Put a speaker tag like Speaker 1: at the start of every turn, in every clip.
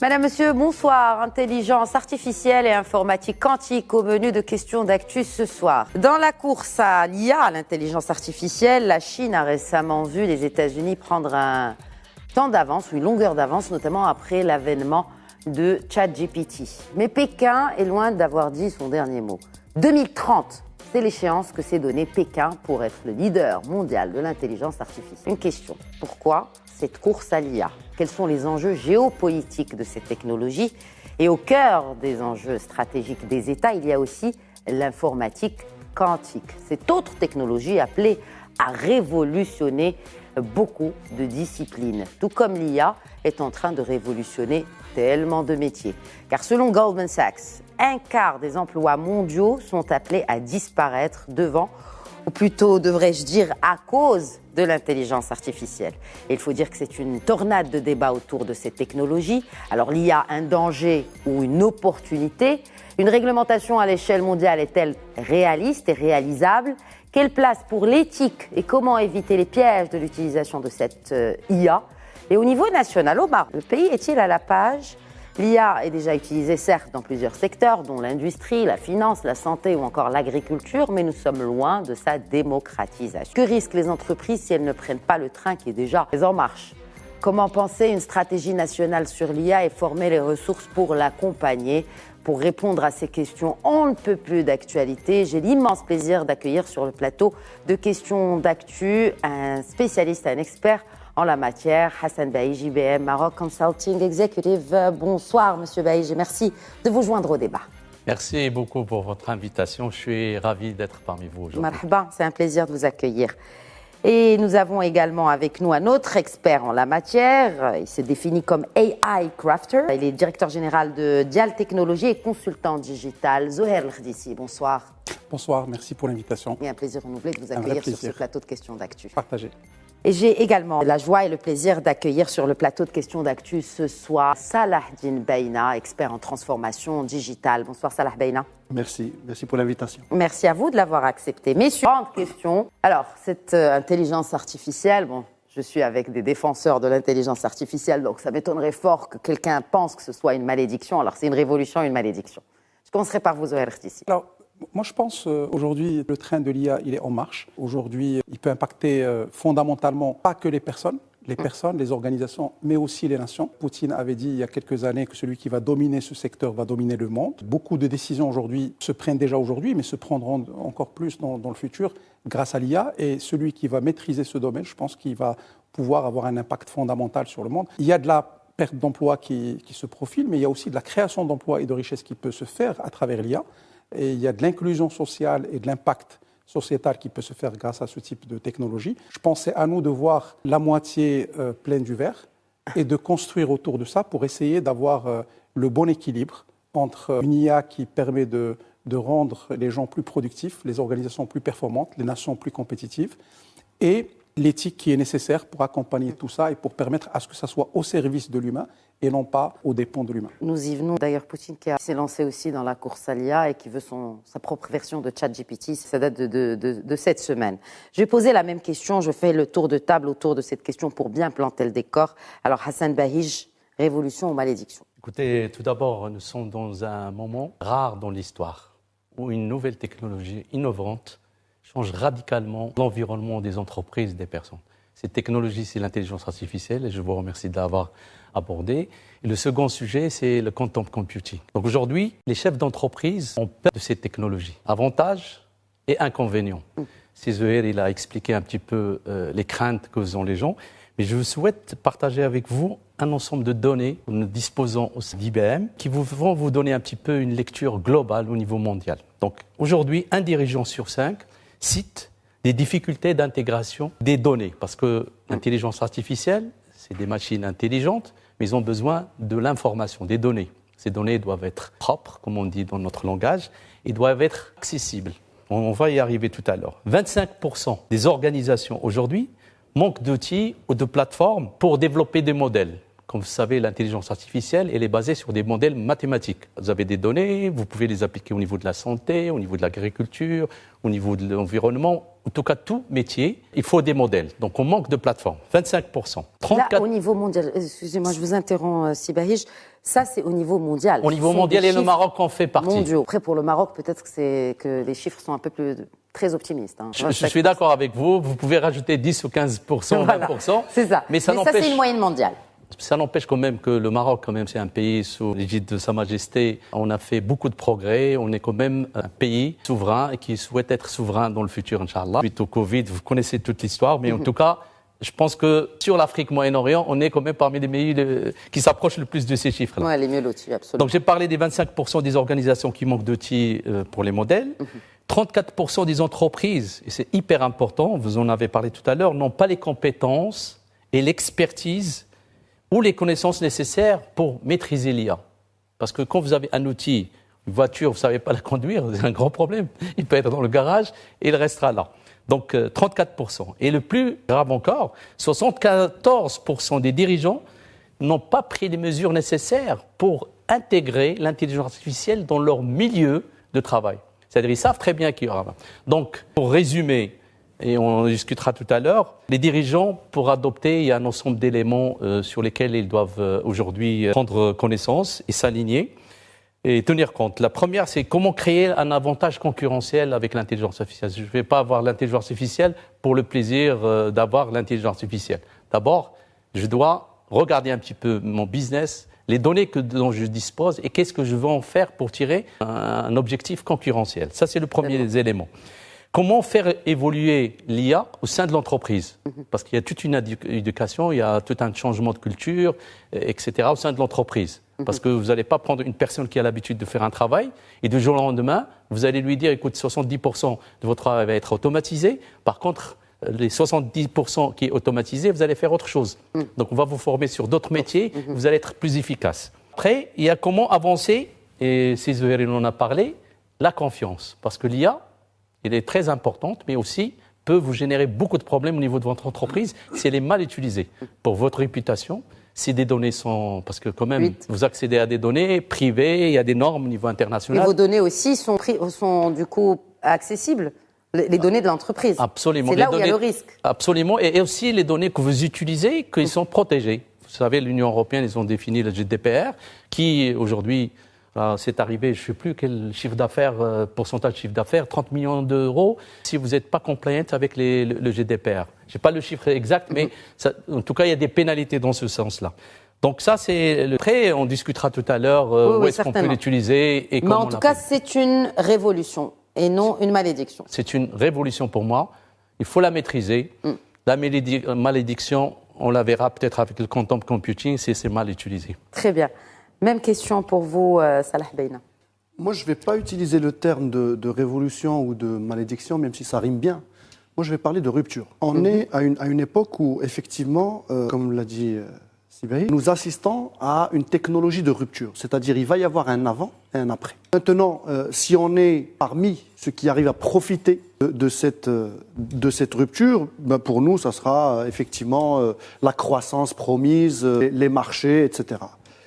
Speaker 1: Madame, Monsieur, bonsoir. Intelligence artificielle et informatique quantique au menu de questions d'actu ce soir. Dans la course à l'IA, à l'intelligence artificielle, la Chine a récemment vu les États-Unis prendre un temps d'avance, ou une longueur d'avance, notamment après l'avènement de ChatGPT. Mais Pékin est loin d'avoir dit son dernier mot. 2030, c'est l'échéance que s'est donnée Pékin pour être le leader mondial de l'intelligence artificielle. Une question, pourquoi cette course à l'IA? Quels sont les enjeux géopolitiques de cette technologie? Et au cœur des enjeux stratégiques des États, il y a aussi l'informatique quantique. Cette autre technologie appelée à révolutionner beaucoup de disciplines, tout comme l'IA est en train de révolutionner tellement de métiers. Car selon Goldman Sachs, un quart des emplois mondiaux sont appelés à disparaître devant, ou plutôt devrais-je dire à cause de l'intelligence artificielle. Et il faut dire que c'est une tornade de débats autour de cette technologie. Alors l'IA, un danger ou une opportunité? Une réglementation à l'échelle mondiale est-elle réaliste et réalisable? Quelle place pour l'éthique et comment éviter les pièges de l'utilisation de cette IA? Et au niveau national, au Maroc, le pays est-il à la page? L'IA est déjà utilisée certes dans plusieurs secteurs, dont l'industrie, la finance, la santé ou encore l'agriculture, mais nous sommes loin de sa démocratisation. Que risquent les entreprises si elles ne prennent pas le train qui est déjà en marche? Comment penser une stratégie nationale sur l'IA et former les ressources pour l'accompagner? Pour répondre à ces questions, on ne peut plus d'actualité. J'ai l'immense plaisir d'accueillir sur le plateau de questions d'actu un spécialiste, un expert en la matière, Hassan Baïj, IBM Maroc Consulting Executive. Bonsoir, Monsieur Baïj, et merci de vous joindre au débat.
Speaker 2: Merci beaucoup pour votre invitation. Je suis ravi d'être parmi vous aujourd'hui.
Speaker 1: Marhaba, c'est un plaisir de vous accueillir. Et nous avons également avec nous un autre expert en la matière. Il s'est défini comme AI Crafter. Il est directeur général de Dial Technologies et consultant digital. Zoher Ldissi, bonsoir.
Speaker 3: Bonsoir, merci pour l'invitation.
Speaker 1: Et un plaisir renouvelé de vous accueillir sur ce plateau de questions d'actu.
Speaker 3: Partagez.
Speaker 1: Et j'ai également la joie et le plaisir d'accueillir sur le plateau de questions d'actu ce soir Salahdine Beina, expert en transformation digitale. Bonsoir Salah Beina.
Speaker 3: Merci pour l'invitation.
Speaker 1: Merci à vous de l'avoir accepté. Messieurs, grande question. Alors, cette intelligence artificielle, bon, je suis avec des défenseurs de l'intelligence artificielle, donc ça m'étonnerait fort que quelqu'un pense que ce soit une malédiction. Alors, c'est une révolution, une malédiction. Je commencerai par vous, Zoher Ldissi.
Speaker 3: Alors, moi, je pense aujourd'hui, le train de l'IA, il est en marche. Aujourd'hui, il peut impacter fondamentalement pas que les personnes, les organisations, mais aussi les nations. Poutine avait dit il y a quelques années que celui qui va dominer ce secteur va dominer le monde. Beaucoup de décisions aujourd'hui se prennent déjà aujourd'hui, mais se prendront encore plus dans le futur grâce à l'IA. Et celui qui va maîtriser ce domaine, je pense qu'il va pouvoir avoir un impact fondamental sur le monde. Il y a de la perte d'emplois qui se profile, mais il y a aussi de la création d'emplois et de richesses qui peut se faire à travers l'IA. Et il y a de l'inclusion sociale et de l'impact sociétal qui peut se faire grâce à ce type de technologie. Je pensais à nous de voir la moitié pleine du verre et de construire autour de ça pour essayer d'avoir le bon équilibre entre une IA qui permet de rendre les gens plus productifs, les organisations plus performantes, les nations plus compétitives, et l'éthique qui est nécessaire pour accompagner tout ça et pour permettre à ce que ça soit au service de l'humain et non pas aux dépens de l'humain.
Speaker 1: Nous y venons. D'ailleurs, Poutine qui s'est lancé aussi dans la course à l'IA et qui veut sa propre version de ChatGPT, ça date de cette semaine. Je vais poser la même question, je fais le tour de table autour de cette question pour bien planter le décor. Alors Hassan Baïj, révolution ou malédiction?
Speaker 2: Écoutez, tout d'abord, nous sommes dans un moment rare dans l'histoire où une nouvelle technologie innovante change radicalement l'environnement des entreprises et des personnes. Cette technologie, c'est l'intelligence artificielle et je vous remercie de l'avoir abordé. Et le second sujet, c'est le quantum computing. Donc aujourd'hui, les chefs d'entreprise ont peur de cette technologie. Avantages et inconvénients. Zoher, il a expliqué un petit peu les craintes que ont les gens. Mais je souhaite partager avec vous un ensemble de données que nous disposons au sein d'IBM qui vont vous donner un petit peu une lecture globale au niveau mondial. Donc aujourd'hui, 1 dirigeant sur 5 cite des difficultés d'intégration des données. Parce que l'intelligence artificielle, c'est des machines intelligentes, mais ils ont besoin de l'information, des données. Ces données doivent être propres, comme on dit dans notre langage, et doivent être accessibles. On va y arriver tout à l'heure. 25% des organisations aujourd'hui manquent d'outils ou de plateformes pour développer des modèles. Comme vous savez, l'intelligence artificielle, elle est basée sur des modèles mathématiques. Vous avez des données, vous pouvez les appliquer au niveau de la santé, au niveau de l'agriculture, au niveau de l'environnement. en tout cas tout métier, il faut des modèles. Donc on manque de plateformes, 25%. 34...
Speaker 1: Là, au niveau mondial, excusez-moi, je vous interromps, Sibahij, ça c'est au niveau mondial.
Speaker 2: Au niveau mondial, et le Maroc en fait partie.
Speaker 1: Mondiaux. Après, pour le Maroc, peut-être que les chiffres sont un peu plus très optimistes. Hein.
Speaker 2: Je suis d'accord avec vous, vous pouvez rajouter 10 ou 15%,
Speaker 1: voilà,
Speaker 2: 20%.
Speaker 1: c'est ça.
Speaker 2: Mais ça
Speaker 1: c'est une moyenne mondiale.
Speaker 2: Ça n'empêche quand même que le Maroc, quand même, c'est un pays sous l'égide de Sa Majesté. On a fait beaucoup de progrès. On est quand même un pays souverain et qui souhaite être souverain dans le futur, Inch'Allah. Suite au Covid, vous connaissez toute l'histoire, mais en tout cas, je pense que sur l'Afrique, Moyen-Orient, on est quand même parmi les pays qui s'approchent le plus de ces chiffres-là.
Speaker 1: Oui, les mieux lotis, absolument.
Speaker 2: Donc j'ai parlé des 25% des organisations qui manquent d'outils pour les modèles. 34% des entreprises, et c'est hyper important, vous en avez parlé tout à l'heure, n'ont pas les compétences et l'expertise ou les connaissances nécessaires pour maîtriser l'IA. Parce que quand vous avez un outil, une voiture, vous ne savez pas la conduire, c'est un grand problème. Il peut être dans le garage et il restera là. Donc 34%. Et le plus grave encore, 74% des dirigeants n'ont pas pris les mesures nécessaires pour intégrer l'intelligence artificielle dans leur milieu de travail. C'est-à-dire qu'ils savent très bien qu'il y aura. Donc, pour résumer, et on en discutera tout à l'heure, les dirigeants, pour adopter, il y a un ensemble d'éléments sur lesquels ils doivent aujourd'hui prendre connaissance et s'aligner et tenir compte. La première, c'est comment créer un avantage concurrentiel avec l'intelligence artificielle. Je ne vais pas avoir l'intelligence artificielle pour le plaisir d'avoir l'intelligence artificielle. D'abord, je dois regarder un petit peu mon business, les données dont je dispose et qu'est-ce que je veux en faire pour tirer un objectif concurrentiel. Ça, c'est le premier élément. Comment faire évoluer l'IA au sein de l'entreprise? Parce qu'il y a toute une éducation, il y a tout un changement de culture, etc. au sein de l'entreprise. Parce que vous n'allez pas prendre une personne qui a l'habitude de faire un travail et du jour au lendemain, vous allez lui dire, écoute, 70% de votre travail va être automatisé. Par contre, les 70% qui est automatisé, vous allez faire autre chose. Donc on va vous former sur d'autres métiers, vous allez être plus efficace. Après, il y a comment avancer, et César en a parlé, la confiance. Parce que l'IA, elle est très importante, mais aussi peut vous générer beaucoup de problèmes au niveau de votre entreprise si elle est mal utilisée. Pour votre réputation, si des données sont... Parce que quand même, vous accédez à des données privées, il y a des normes au niveau international.
Speaker 1: Et vos données aussi sont du coup accessibles, les données de l'entreprise.
Speaker 2: Absolument.
Speaker 1: C'est là où il y a le risque.
Speaker 2: Absolument. Et aussi les données que vous utilisez, qu'ils sont protégées. Vous savez, l'Union européenne, ils ont défini le GDPR, qui aujourd'hui... c'est arrivé, je ne sais plus quel chiffre d'affaires, pourcentage de chiffre d'affaires, 30 millions d'euros, si vous n'êtes pas compliant avec le GDPR. Je n'ai pas le chiffre exact, mais ça, en tout cas, il y a des pénalités dans ce sens-là. Donc ça, c'est le prêt, on discutera tout à l'heure où est-ce qu'on peut l'utiliser et comment.
Speaker 1: Mais en tout cas, c'est une révolution et non une malédiction.
Speaker 2: C'est une révolution pour moi. Il faut la maîtriser. La malédiction, on la verra peut-être avec le quantum computing si c'est mal utilisé.
Speaker 1: Très bien. Même question pour vous, Salah Beina.
Speaker 4: Moi, je ne vais pas utiliser le terme de révolution ou de malédiction, même si ça rime bien. Moi, je vais parler de rupture. On est à une époque où, effectivement, comme l'a dit Sibahij, nous assistons à une technologie de rupture. C'est-à-dire il va y avoir un avant et un après. Maintenant, si on est parmi ceux qui arrivent à profiter de cette rupture, ben pour nous, ça sera effectivement la croissance promise, les marchés, etc.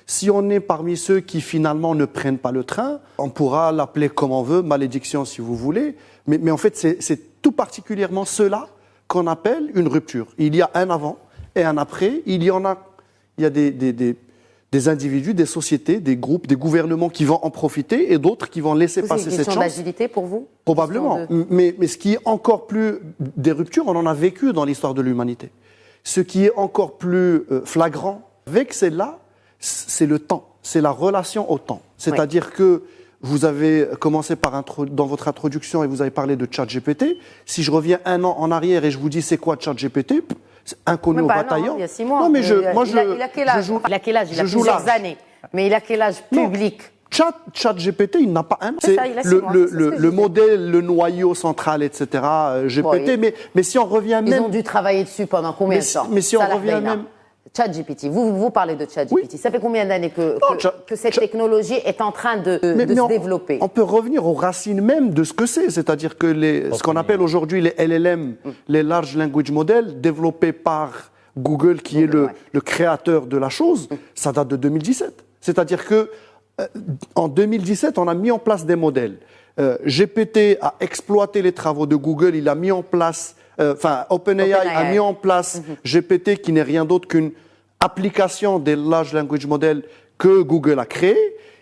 Speaker 4: Si on est parmi ceux qui finalement ne prennent pas le train, on pourra l'appeler comme on veut, malédiction si vous voulez, mais en fait c'est tout particulièrement cela qu'on appelle une rupture. Il y a un avant et un après, il y a des individus, des sociétés, des groupes, des gouvernements qui vont en profiter et d'autres qui vont laisser passer cette chance.
Speaker 1: C'est une question d'agilité pour vous?
Speaker 4: Probablement, mais ce qui est encore plus des ruptures, on en a vécu dans l'histoire de l'humanité. Ce qui est encore plus flagrant avec celle-là, c'est le temps, c'est la relation au temps. C'est-à-dire que vous avez commencé dans votre introduction et vous avez parlé de ChatGPT. Si je reviens un an en arrière et je vous dis c'est quoi ChatGPT, c'est inconnu au bataillon.
Speaker 1: Non, il y a 6 mois.
Speaker 4: Non, mais
Speaker 1: il a quel âge? Il a quel âge? Il a plusieurs années. Mais il a quel âge public?
Speaker 4: ChatGPT, il n'a pas un an.
Speaker 1: C'est
Speaker 4: le modèle, le noyau central, etc. GPT. Mais si on revient même...
Speaker 1: Ils ont dû travailler dessus pendant combien de temps?
Speaker 4: Mais si on revient même...
Speaker 1: ChatGPT, vous parlez de ChatGPT. Oui. Ça fait combien d'années que cette technologie est en train de se développer?
Speaker 4: On peut revenir aux racines même de ce que c'est. C'est-à-dire que ce qu'on appelle aujourd'hui les LLM, les Large Language Models, développés par Google, qui est le créateur de la chose, ça date de 2017. C'est-à-dire que En 2017, on a mis en place des modèles. GPT a exploité les travaux de Google, il a mis en place, OpenAI a mis en place GPT, qui n'est rien d'autre qu'une application des Large Language Models que Google a créé.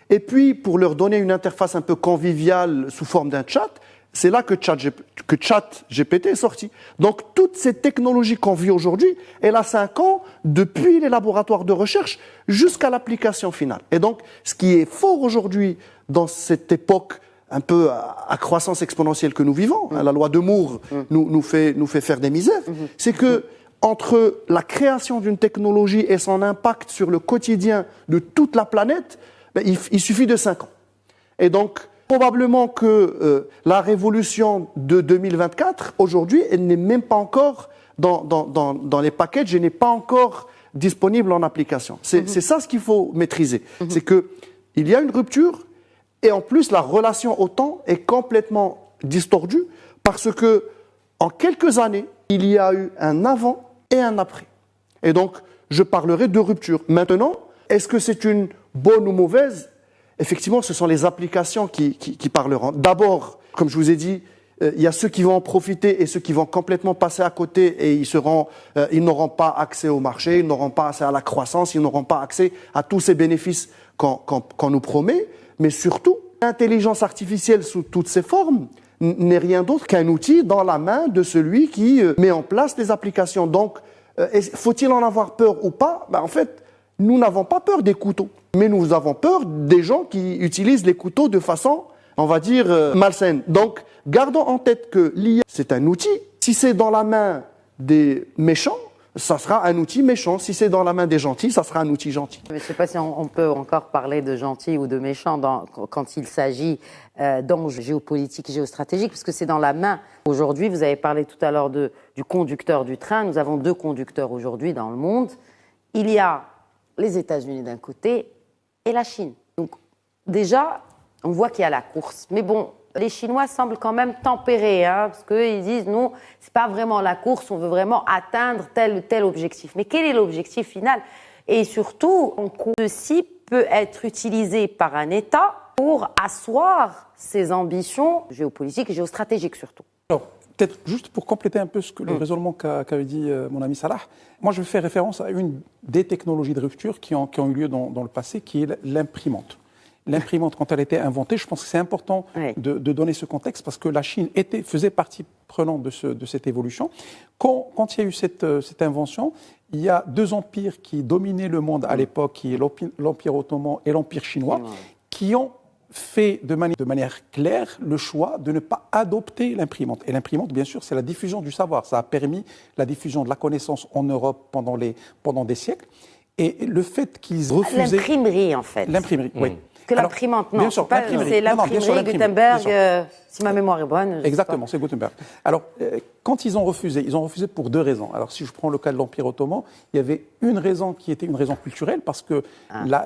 Speaker 4: Et puis, pour leur donner une interface un peu conviviale sous forme d'un chat, c'est là que ChatGPT est sorti. Donc, toutes ces technologies qu'on vit aujourd'hui, elle a 5 ans, depuis les laboratoires de recherche jusqu'à l'application finale. Et donc, ce qui est fort aujourd'hui dans cette époque un peu à croissance exponentielle que nous vivons, la loi de Moore nous fait faire des misères, c'est que entre la création d'une technologie et son impact sur le quotidien de toute la planète, il suffit de 5 ans. Et donc, probablement que la révolution de 2024, aujourd'hui, elle n'est même pas encore dans les packages, elle n'est pas encore disponible en application. C'est ça ce qu'il faut maîtriser. C'est qu'il y a une rupture, et en plus, la relation au temps est complètement distordue, parce que en quelques années, il y a eu un avant et un après. Et donc, je parlerai de rupture. Maintenant, est-ce que c'est une bonne ou mauvaise? Effectivement, ce sont les applications qui parleront. D'abord, comme je vous ai dit, il y a ceux qui vont en profiter et ceux qui vont complètement passer à côté, et ils n'auront pas accès au marché, ils n'auront pas accès à la croissance, ils n'auront pas accès à tous ces bénéfices qu'on nous promet. Mais surtout, l'intelligence artificielle sous toutes ses formes n'est rien d'autre qu'un outil dans la main de celui qui met en place les applications. Donc, faut-il en avoir peur ou pas? En fait, nous n'avons pas peur des couteaux, mais nous avons peur des gens qui utilisent les couteaux de façon, on va dire, malsaine. Donc, gardons en tête que l'IA, c'est un outil. Si c'est dans la main des méchants, ça sera un outil méchant. Si c'est dans la main des gentils, ça sera un outil gentil.
Speaker 1: Mais je ne sais pas si on peut encore parler de gentil ou de méchant quand il s'agit d'enjeux géopolitiques et géostratégiques, parce que c'est dans la main. Aujourd'hui, vous avez parlé tout à l'heure du conducteur du train. Nous avons 2 conducteurs aujourd'hui dans le monde. Il y a les États-Unis d'un côté et la Chine. Donc déjà, on voit qu'il y a la course. Mais bon, les Chinois semblent quand même tempérés, parce qu'ils disent non, c'est pas vraiment la course, on veut vraiment atteindre tel ou tel objectif. Mais quel est l'objectif final? Et surtout, en quoi ceci peut être utilisé par un État pour asseoir ses ambitions géopolitiques et géostratégiques surtout?
Speaker 3: Alors, peut-être juste pour compléter un peu le raisonnement qu'avait dit mon ami Salah, moi je fais référence à une des technologies de rupture qui ont eu lieu dans le passé, qui est l'imprimante. L'imprimante, quand elle a été inventée, je pense que c'est important de donner ce contexte, parce que la Chine faisait partie prenante de cette évolution. Quand il y a eu cette invention, il y a 2 empires qui dominaient le monde à l'époque, qui est l'Empire ottoman et l'Empire chinois, qui ont fait de manière claire le choix de ne pas adopter l'imprimante. Et l'imprimante, bien sûr, c'est la diffusion du savoir. Ça a permis la diffusion de la connaissance en Europe pendant des siècles. Et le fait qu'ils refusaient...
Speaker 1: L'imprimerie, en fait.
Speaker 3: L'imprimerie, oui.
Speaker 1: Que l'imprimante, non.
Speaker 3: Bien sûr,
Speaker 1: c'est l'imprimerie Gutenberg, si ma mémoire est bonne.
Speaker 3: Exactement, c'est Gutenberg. Alors, quand ils ont refusé pour 2 raisons. Alors, si je prends le cas de l'Empire ottoman, il y avait une raison qui était une raison culturelle, parce que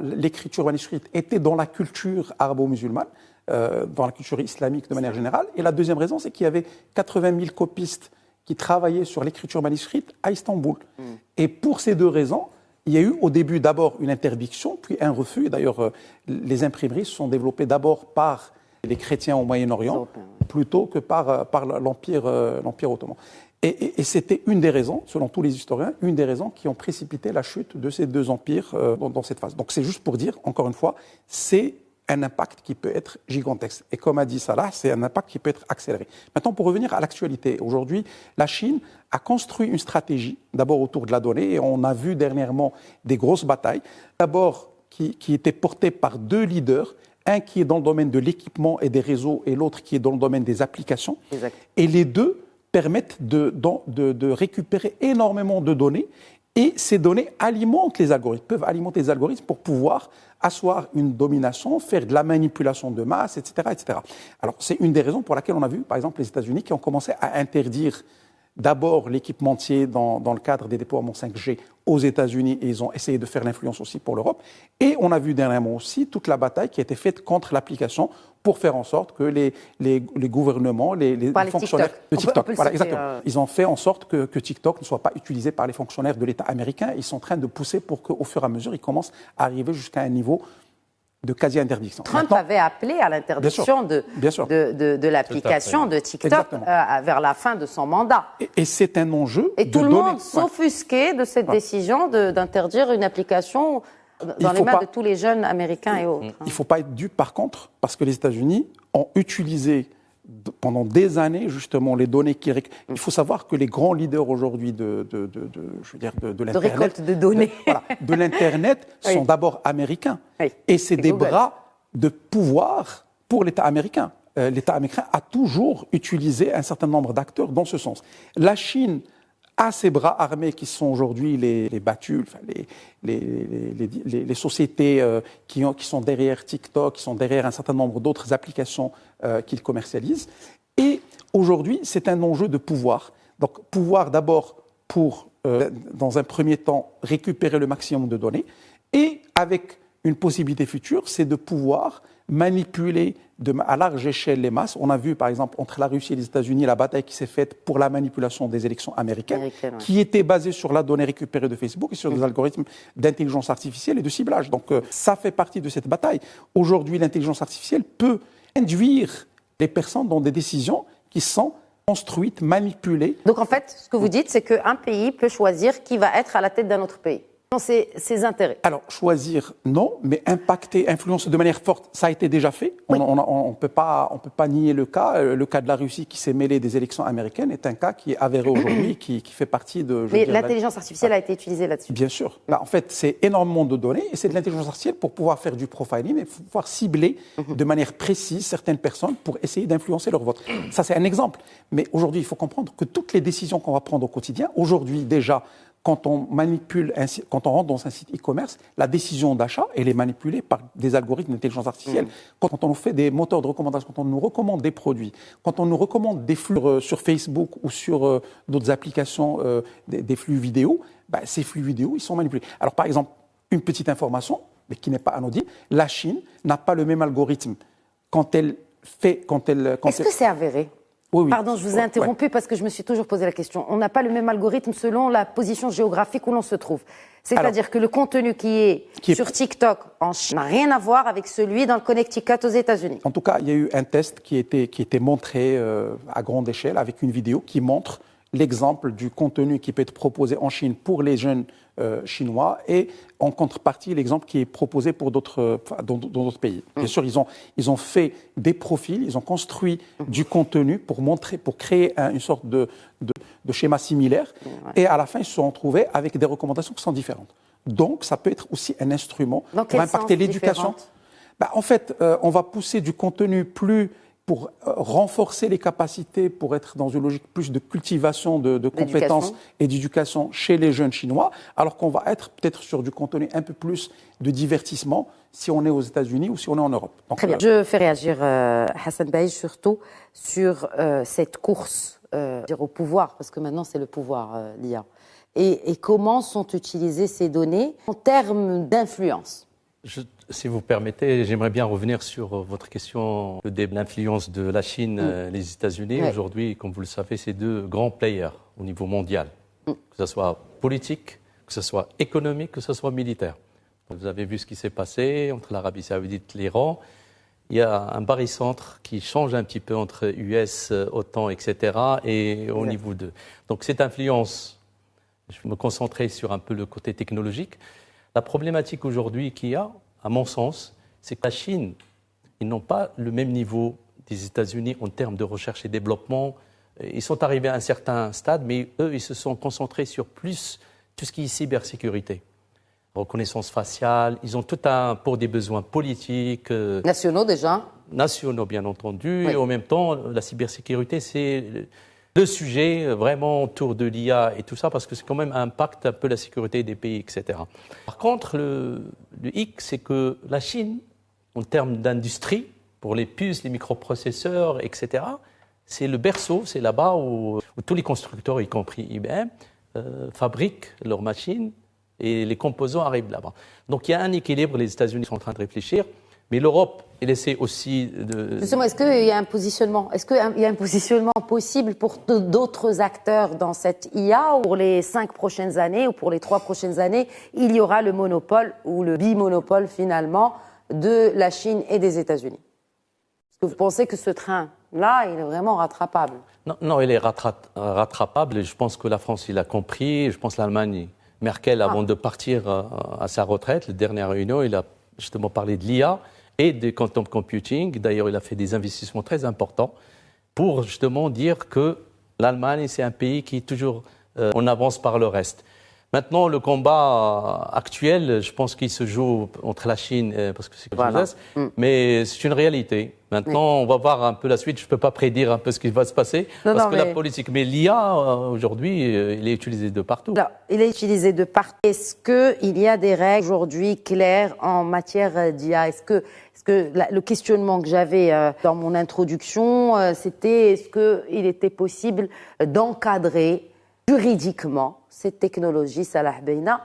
Speaker 3: l'écriture manuscrite était dans la culture arabo-musulmane, dans la culture islamique de manière générale. Et la deuxième raison, c'est qu'il y avait 80 000 copistes qui travaillaient sur l'écriture manuscrite à Istanbul. Et pour ces 2 raisons, il y a eu au début d'abord une interdiction, puis un refus. Et d'ailleurs, les imprimeries se sont développées d'abord par les chrétiens au Moyen-Orient, plutôt que par l'Empire ottoman. Et c'était une des raisons, selon tous les historiens, une des raisons qui ont précipité la chute de ces 2 empires dans cette phase. Donc c'est juste pour dire, encore une fois, c'est un impact qui peut être gigantesque. Et comme a dit Salah, c'est un impact qui peut être accéléré. Maintenant, pour revenir à l'actualité, aujourd'hui, la Chine a construit une stratégie, d'abord autour de la donnée, et on a vu dernièrement des grosses batailles, d'abord qui étaient portées par 2 leaders, un qui est dans le domaine de l'équipement et des réseaux, et l'autre qui est dans le domaine des applications. Exact. Et les 2 permettent de récupérer énormément de données, et ces données alimentent les algorithmes, peuvent alimenter les algorithmes pour pouvoir asseoir une domination, faire de la manipulation de masse, etc., etc. Alors, c'est une des raisons pour laquelle on a vu, par exemple, les États-Unis qui ont commencé à interdire d'abord l'équipementier dans le cadre des déploiements 5G aux États-Unis, et ils ont essayé de faire l'influence aussi pour l'Europe. Et on a vu dernièrement aussi toute la bataille qui a été faite contre l'application pour faire en sorte que les gouvernements, les fonctionnaires de TikTok, voilà, exactement. Ils ont fait en sorte que TikTok ne soit pas utilisé par les fonctionnaires de l'État américain. Ils sont en train de pousser pour qu'au fur et à mesure, ils commencent à arriver jusqu'à un niveau de quasi-interdiction.
Speaker 1: Trump avait appelé à l'interdiction de l'application de TikTok vers la fin de son mandat.
Speaker 3: Et c'est un enjeu.
Speaker 1: Et tout le monde s'offusquait de cette décision d'interdire une application dans les mains de tous les jeunes américains et autres.
Speaker 3: Il ne faut pas être dupe, par contre, parce que les États-Unis ont utilisé pendant des années, justement, les données qu'ils récoltent. Il faut savoir que les grands leaders aujourd'hui de l'Internet...
Speaker 1: De récolte de données.
Speaker 3: De l'Internet sont d'abord américains. Oui. Et c'est des bras de pouvoir pour l'État américain. L'État américain a toujours utilisé un certain nombre d'acteurs dans ce sens. La Chine a ses bras armés qui sont aujourd'hui les battus, enfin les sociétés qui sont derrière TikTok, qui sont derrière un certain nombre d'autres applications qu'ils commercialisent. Et aujourd'hui, c'est un enjeu de pouvoir. Donc, pouvoir d'abord pour, dans un premier temps, récupérer le maximum de données. Et avec une possibilité future, c'est de pouvoir manipuler à large échelle les masses. On a vu, par exemple, entre la Russie et les États-Unis, la bataille qui s'est faite pour la manipulation des élections américaines, qui était basée sur la donnée récupérée de Facebook et sur des algorithmes d'intelligence artificielle et de ciblage. Donc, ça fait partie de cette bataille. Aujourd'hui, l'intelligence artificielle peut induire les personnes dans des décisions qui sont construites, manipulées.
Speaker 1: Donc, en fait, ce que vous dites, c'est qu'un pays peut choisir qui va être à la tête d'un autre pays. Ses intérêts.
Speaker 3: Alors, choisir, non, mais impacter, influencer de manière forte, ça a été déjà fait. Oui. On ne peut pas nier le cas. Le cas de la Russie qui s'est mêlée des élections américaines est un cas qui est avéré aujourd'hui, qui fait partie de...
Speaker 1: Mais l'intelligence artificielle a été utilisée là-dessus.
Speaker 3: Bien sûr. Là, en fait, c'est énormément de données et c'est de l'intelligence artificielle pour pouvoir faire du profiling et pouvoir cibler de manière précise certaines personnes pour essayer d'influencer leur vote. Ça, c'est un exemple. Mais aujourd'hui, il faut comprendre que toutes les décisions qu'on va prendre au quotidien, aujourd'hui déjà, quand on rentre dans un site e-commerce, la décision d'achat, elle est manipulée par des algorithmes d'intelligence artificielle. Quand on fait des moteurs de recommandation, quand on nous recommande des produits, quand on nous recommande des flux sur Facebook ou sur d'autres applications, des flux vidéo, ces flux vidéo, ils sont manipulés. Alors, par exemple, une petite information, mais qui n'est pas anodine, la Chine n'a pas le même algorithme quand elle fait...
Speaker 1: Est-ce que c'est avéré ? Oui. Pardon, je vous ai interrompu parce que je me suis toujours posé la question. On n'a pas le même algorithme selon la position géographique où l'on se trouve. C'est-à-dire que le contenu qui est sur TikTok en Chine n'a rien à voir avec celui dans le Connecticut aux États-Unis.
Speaker 3: En tout cas, il y a eu un test qui était montré à grande échelle avec une vidéo qui montre l'exemple du contenu qui peut être proposé en Chine pour les jeunes chinois et en contrepartie l'exemple qui est proposé pour dans d'autres pays. Bien sûr, ils ont fait des profils, ils ont construit du contenu pour créer une sorte de schéma similaire et à la fin ils se sont retrouvés avec des recommandations qui sont différentes. Donc ça peut être aussi un instrument pour impacter l'éducation. En fait, on va pousser du contenu pour renforcer les capacités, pour être dans une logique plus de cultivation de compétences et d'éducation chez les jeunes Chinois, alors qu'on va être peut-être sur du contenu un peu plus de divertissement si on est aux États-Unis ou si on est en Europe.
Speaker 1: Donc, très bien. Je fais réagir Hassan Baïj surtout sur cette course au pouvoir, parce que maintenant c'est le pouvoir, l'IA. Et comment sont utilisées ces données en termes d'influence ?
Speaker 2: Si vous permettez, j'aimerais bien revenir sur votre question de l'influence de la Chine et les États-Unis. Aujourd'hui, comme vous le savez, c'est deux grands players au niveau mondial, que ce soit politique, que ce soit économique, que ce soit militaire. Vous avez vu ce qui s'est passé entre l'Arabie Saoudite et l'Iran. Il y a un barycentre qui change un petit peu entre US, OTAN, etc. et au niveau de... Donc cette influence, je vais me concentrer sur un peu le côté technologique. La problématique aujourd'hui qu'il y a, à mon sens, c'est que la Chine, ils n'ont pas le même niveau des États-Unis en termes de recherche et développement. Ils sont arrivés à un certain stade, mais eux, ils se sont concentrés sur plus tout ce qui est cybersécurité. Reconnaissance faciale, ils ont tout pour des besoins politiques.
Speaker 1: Nationaux déjà ?
Speaker 2: Nationaux, bien entendu. Oui. Et en même temps, la cybersécurité, c'est le sujet vraiment autour de l'IA et tout ça, parce que c'est quand même un impact un peu la sécurité des pays, etc. Par contre, le hic, c'est que la Chine, en termes d'industrie, pour les puces, les microprocesseurs, etc., c'est le berceau, c'est là-bas où tous les constructeurs, y compris IBM, fabriquent leurs machines et les composants arrivent là-bas. Donc il y a un équilibre, les États-Unis sont en train de réfléchir. Mais l'Europe, elle essaie aussi de...
Speaker 1: Justement, est-ce qu'il y a un positionnement possible pour d'autres acteurs dans cette IA, ou pour les 5 prochaines années ou pour les 3 prochaines années, il y aura le monopole ou le bimonopole finalement de la Chine et des États-Unis? Est-ce que vous pensez que ce train-là, il est vraiment rattrapable?
Speaker 2: Non, non, il est rattrapable. Je pense que la France, il a compris. Je pense que l'Allemagne, Merkel, avant de partir à sa retraite, la dernière réunion, il a justement parlé de l'IA et de quantum computing. D'ailleurs, il a fait des investissements très importants pour justement dire que l'Allemagne, c'est un pays qui est toujours en avance par le reste. Maintenant, le combat actuel, je pense qu'il se joue entre la Chine, parce que c'est quelque chose, mais c'est une réalité. Maintenant, on va voir un peu la suite. Je ne peux pas prédire un peu ce qui va se passer, parce que la politique. Mais l'IA, aujourd'hui, il est utilisé de partout.
Speaker 1: Alors, il est utilisé de partout. Est-ce qu'il y a des règles aujourd'hui claires en matière d'IA? Est-ce que le questionnement que j'avais dans mon introduction, c'était est-ce qu'il était possible d'encadrer juridiquement cette technologie, Salah Beina,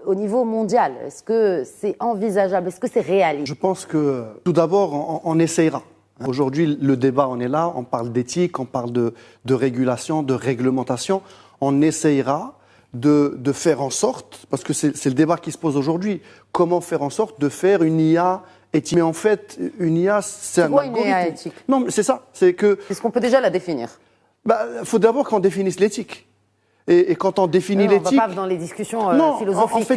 Speaker 1: au niveau mondial? Est-ce que c'est envisageable? Est-ce que c'est réaliste?
Speaker 4: Je pense que tout d'abord, on essayera. Aujourd'hui, le débat, on est là, on parle d'éthique, on parle de régulation, de réglementation. On essayera de faire en sorte, parce que c'est le débat qui se pose aujourd'hui, comment faire en sorte de faire une IA éthique. Mais en fait, une IA, c'est un algorithme. Une IA éthique? Non, mais c'est ça.
Speaker 1: Est-ce qu'on peut déjà la définir?
Speaker 4: Faut d'abord qu'on définisse l'éthique. Et quand on définit l'éthique...
Speaker 1: On ne va pas dans les discussions philosophiques,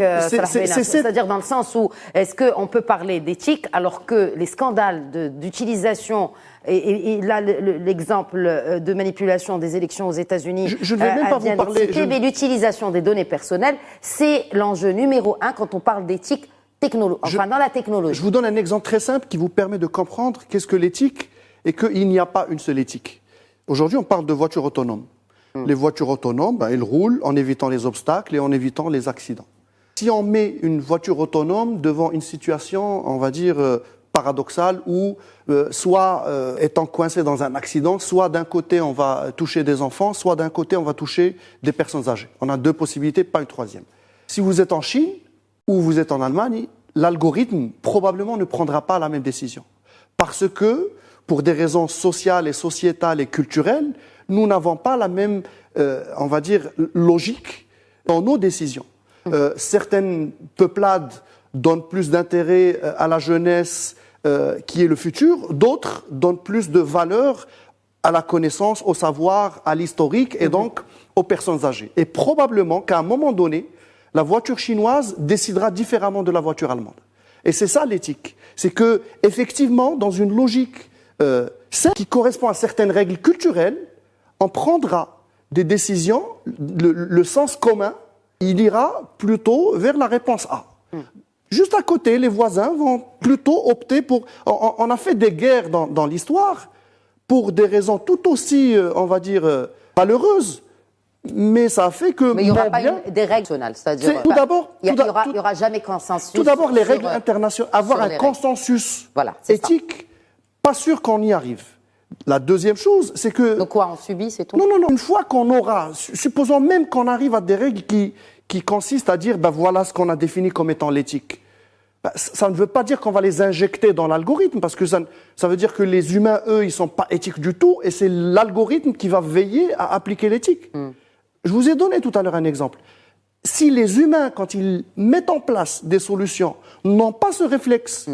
Speaker 1: c'est-à-dire dans le sens où est-ce qu'on peut parler d'éthique alors que les scandales d'utilisation et là l'exemple de manipulation des élections aux États-Unis
Speaker 4: je ne vais même pas vous parler...
Speaker 1: Mais l'utilisation des données personnelles, c'est l'enjeu numéro 1 quand on parle d'éthique dans la technologie.
Speaker 4: Je vous donne un exemple très simple qui vous permet de comprendre qu'est-ce que l'éthique et qu'il n'y a pas une seule éthique. Aujourd'hui, on parle de voitures autonomes. Les voitures autonomes, elles roulent en évitant les obstacles et en évitant les accidents. Si on met une voiture autonome devant une situation, on va dire, paradoxale, où soit étant coincé dans un accident, soit d'un côté on va toucher des enfants, soit d'un côté on va toucher des personnes âgées. On a deux possibilités, pas une troisième. Si vous êtes en Chine ou vous êtes en Allemagne, l'algorithme probablement ne prendra pas la même décision. Parce que, pour des raisons sociales et sociétales et culturelles, nous n'avons pas la même, on va dire, logique dans nos décisions. Certaines peuplades donnent plus d'intérêt à la jeunesse qui est le futur, d'autres donnent plus de valeur à la connaissance, au savoir, à l'historique et donc aux personnes âgées. Et probablement qu'à un moment donné, la voiture chinoise décidera différemment de la voiture allemande. Et c'est ça l'éthique. C'est que, effectivement, dans une logique qui correspond à certaines règles culturelles, on prendra des décisions, le sens commun, il ira plutôt vers la réponse A. Juste à côté, les voisins vont plutôt opter pour... On a fait des guerres dans l'histoire pour des raisons tout aussi, on va dire, malheureuses, mais ça a fait que...
Speaker 1: Mais il n'y aura pas des règles nationales, c'est-à-dire...
Speaker 4: Tout d'abord...
Speaker 1: Il n'y aura jamais consensus.
Speaker 4: Tout d'abord, les règles internationales, avoir un consensus éthique, pas sûr qu'on y arrive. La deuxième chose, c'est que...
Speaker 1: Donc quoi, on subit, c'est tout?
Speaker 4: Non. Une fois qu'on aura... Supposons même qu'on arrive à des règles qui consistent à dire, voilà ce qu'on a défini comme étant l'éthique. Ça ne veut pas dire qu'on va les injecter dans l'algorithme, parce que ça veut dire que les humains, eux, ils ne sont pas éthiques du tout, et c'est l'algorithme qui va veiller à appliquer l'éthique. Je vous ai donné tout à l'heure un exemple. Si les humains, quand ils mettent en place des solutions, n'ont pas ce réflexe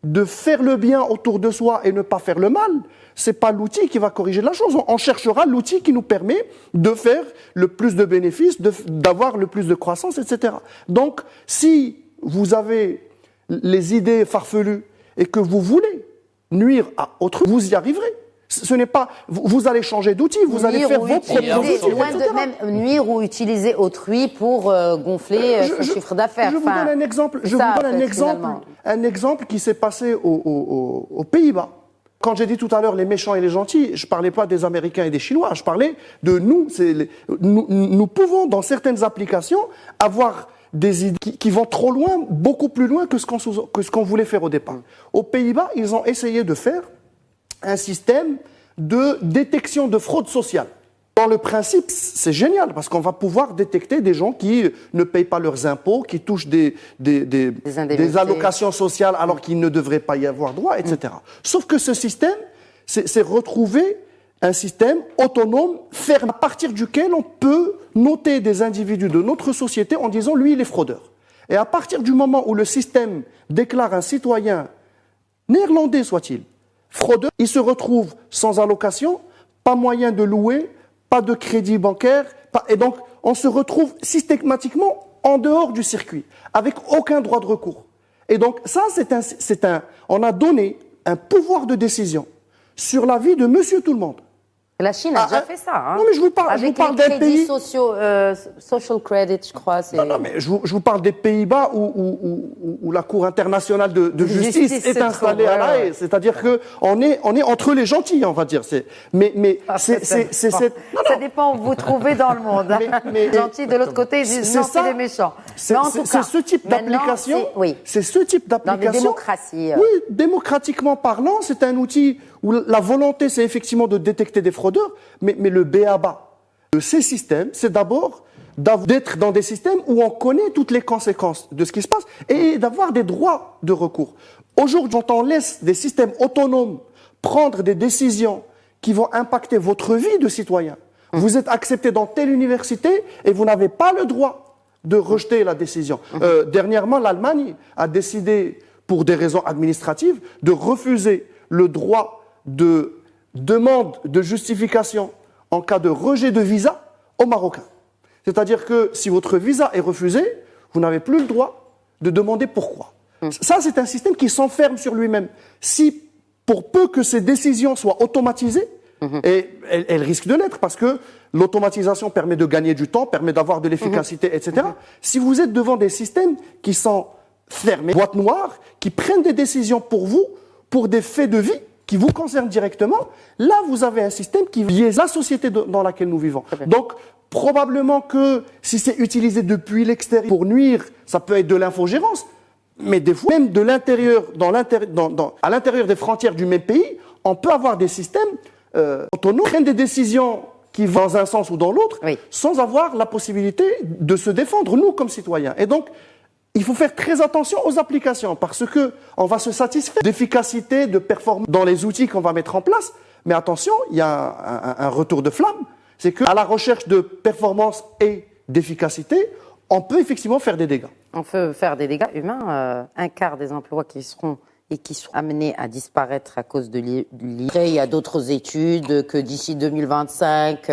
Speaker 4: de faire le bien autour de soi et ne pas faire le mal, c'est pas l'outil qui va corriger la chose. On cherchera l'outil qui nous permet de faire le plus de bénéfices, d'avoir le plus de croissance, etc. Donc, si vous avez les idées farfelues et que vous voulez nuire à autrui, vous y arriverez. Ce n'est pas... Vous allez changer d'outil, vous allez faire vos propres outils,
Speaker 1: loin de même nuire ou utiliser autrui pour gonfler son chiffre d'affaires.
Speaker 4: Je vous donne un exemple. Je vous donne un exemple qui s'est passé aux Pays-Bas. Quand j'ai dit tout à l'heure les méchants et les gentils, je ne parlais pas des Américains et des Chinois, je parlais de nous. Nous pouvons, dans certaines applications, avoir des idées qui vont trop loin, beaucoup plus loin que ce qu'on voulait faire au départ. Aux Pays-Bas, ils ont essayé de faire un système de détection de fraude sociale. Dans le principe, c'est génial, parce qu'on va pouvoir détecter des gens qui ne payent pas leurs impôts, qui touchent des allocations sociales alors qu'il ne devrait pas y avoir droit, etc. Sauf que ce système, c'est retrouver un système autonome, ferme, à partir duquel on peut noter des individus de notre société en disant « lui, il est fraudeur ». Et à partir du moment où le système déclare un citoyen, néerlandais soit-il, fraudeur, il se retrouve sans allocation, pas moyen de louer, pas de crédit bancaire, et donc on se retrouve systématiquement en dehors du circuit, avec aucun droit de recours. Et donc ça, on a donné un pouvoir de décision sur la vie de monsieur tout le monde.
Speaker 1: La Chine a déjà fait ça. Hein.
Speaker 4: Non, mais je vous parle
Speaker 1: Avec
Speaker 4: d'un
Speaker 1: les crédits
Speaker 4: pays...
Speaker 1: sociaux, social credit, je crois.
Speaker 4: Non, mais je vous parle des Pays-Bas où la Cour internationale de justice est installée à La Haye. C'est-à-dire qu'on est entre les gentils, on va dire. Ça
Speaker 1: dépend où vous trouvez dans le monde. Les gentils de l'autre côté, ils disent non, c'est les méchants.
Speaker 4: C'est ce type d'application.
Speaker 1: Oui.
Speaker 4: C'est ce type d'application.
Speaker 1: Dans les démocraties.
Speaker 4: Oui, démocratiquement parlant, c'est un outil où la volonté, c'est effectivement de détecter des fraudeurs, mais le b.a.-ba de ces systèmes, c'est d'abord d'être dans des systèmes où on connaît toutes les conséquences de ce qui se passe et d'avoir des droits de recours. Aujourd'hui, quand on laisse des systèmes autonomes prendre des décisions qui vont impacter votre vie de citoyen, vous êtes accepté dans telle université et vous n'avez pas le droit de rejeter la décision. Dernièrement, l'Allemagne a décidé, pour des raisons administratives, de refuser le droit de demande de justification en cas de rejet de visa aux Marocains. C'est-à-dire que si votre visa est refusé, vous n'avez plus le droit de demander pourquoi. Ça, c'est un système qui s'enferme sur lui-même. Si, pour peu que ces décisions soient automatisées, et elles risquent de l'être, parce que l'automatisation permet de gagner du temps, permet d'avoir de l'efficacité, etc. Si vous êtes devant des systèmes qui sont fermés, boîte noire, qui prennent des décisions pour vous, pour des faits de vie, qui vous concerne directement, là, vous avez un système qui biaise la société dans laquelle nous vivons. Donc, probablement que si c'est utilisé depuis l'extérieur pour nuire, ça peut être de l'infogérance, mais des fois, même de l'intérieur, à l'intérieur des frontières du même pays, on peut avoir des systèmes autonomes qui prennent des décisions qui vont dans un sens ou dans l'autre, sans avoir la possibilité de se défendre, nous, comme citoyens. Et donc, il faut faire très attention aux applications parce qu'on va se satisfaire d'efficacité, de performance dans les outils qu'on va mettre en place. Mais attention, il y a un retour de flamme. C'est qu'à la recherche de performance et d'efficacité, on peut effectivement faire des dégâts.
Speaker 1: On peut faire des dégâts humains. Un quart des emplois qui seront amenés à disparaître à cause de l'IA. Il y a d'autres études que d'ici 2025,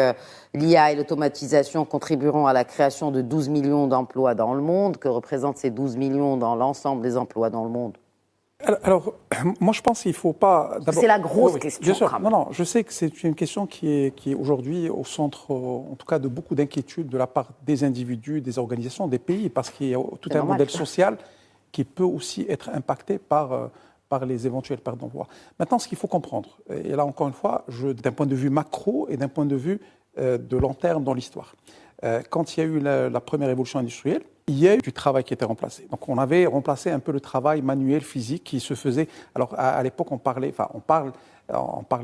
Speaker 1: l'IA et l'automatisation contribueront à la création de 12 millions d'emplois dans le monde. Que représentent ces 12 millions dans l'ensemble des emplois dans le monde?
Speaker 3: Alors, moi je pense qu'il ne faut pas...
Speaker 1: C'est la grosse question.
Speaker 3: Bien sûr. Non, je sais que c'est une question qui est aujourd'hui au centre, en tout cas, de beaucoup d'inquiétudes de la part des individus, des organisations, des pays, parce qu'il y a tout un modèle social qui peut aussi être impacté par les éventuelles pertes d'emploi. Maintenant, ce qu'il faut comprendre, et là encore une fois, d'un point de vue macro et d'un point de vue de long terme dans l'histoire, quand il y a eu la première révolution industrielle, il y a eu du travail qui était remplacé. Donc on avait remplacé un peu le travail manuel, physique qui se faisait. Alors à l'époque, on parlait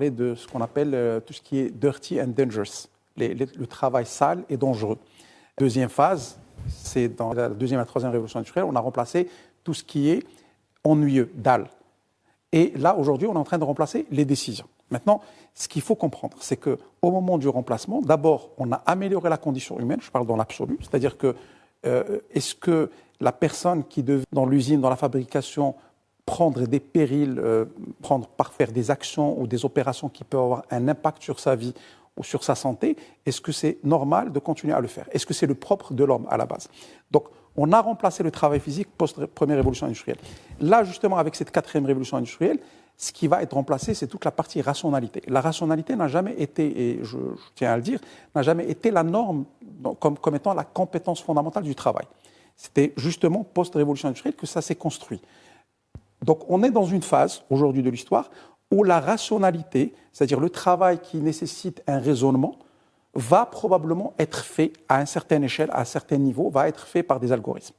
Speaker 3: de ce qu'on appelle tout ce qui est dirty and dangerous, le travail sale et dangereux. Deuxième phase, c'est dans la deuxième et la troisième révolution industrielle, on a remplacé tout ce qui est ennuyeux, dalle. Et là, aujourd'hui, on est en train de remplacer les décisions. Maintenant, ce qu'il faut comprendre, c'est qu'au moment du remplacement, d'abord, on a amélioré la condition humaine, je parle dans l'absolu, c'est-à-dire que est-ce que la personne qui devait, dans l'usine, dans la fabrication, prendre des périls, faire des actions ou des opérations qui peuvent avoir un impact sur sa vie ou sur sa santé, est-ce que c'est normal de continuer à le faire? Est-ce que c'est le propre de l'homme à la base? Donc, on a remplacé le travail physique post-première révolution industrielle. Là, justement, avec cette quatrième révolution industrielle, ce qui va être remplacé, c'est toute la partie rationalité. La rationalité n'a jamais été, et je tiens à le dire, n'a jamais été la norme comme étant la compétence fondamentale du travail. C'était justement post-révolution industrielle que ça s'est construit. Donc on est dans une phase, aujourd'hui de l'histoire, où la rationalité, c'est-à-dire le travail qui nécessite un raisonnement, va probablement être fait à une certaine échelle, à un certain niveau, va être fait par des algorithmes.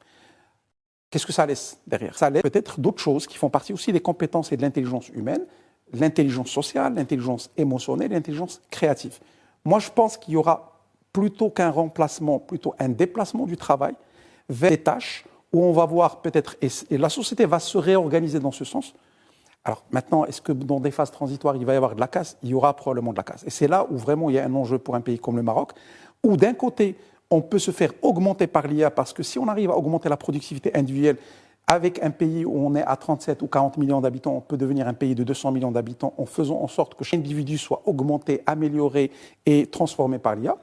Speaker 3: Qu'est-ce que ça laisse derrière? Ça laisse peut-être d'autres choses qui font partie aussi des compétences et de l'intelligence humaine, l'intelligence sociale, l'intelligence émotionnelle, l'intelligence créative. Moi, je pense qu'il y aura plutôt qu'un remplacement, plutôt un déplacement du travail vers des tâches où on va voir peut-être, et la société va se réorganiser dans ce sens. Alors maintenant, est-ce que dans des phases transitoires, il va y avoir de la casse? Il y aura probablement de la casse. Et c'est là où vraiment il y a un enjeu pour un pays comme le Maroc, où d'un côté, on peut se faire augmenter par l'IA parce que si on arrive à augmenter la productivité individuelle avec un pays où on est à 37 ou 40 millions d'habitants, on peut devenir un pays de 200 millions d'habitants en faisant en sorte que chaque individu soit augmenté, amélioré et transformé par l'IA.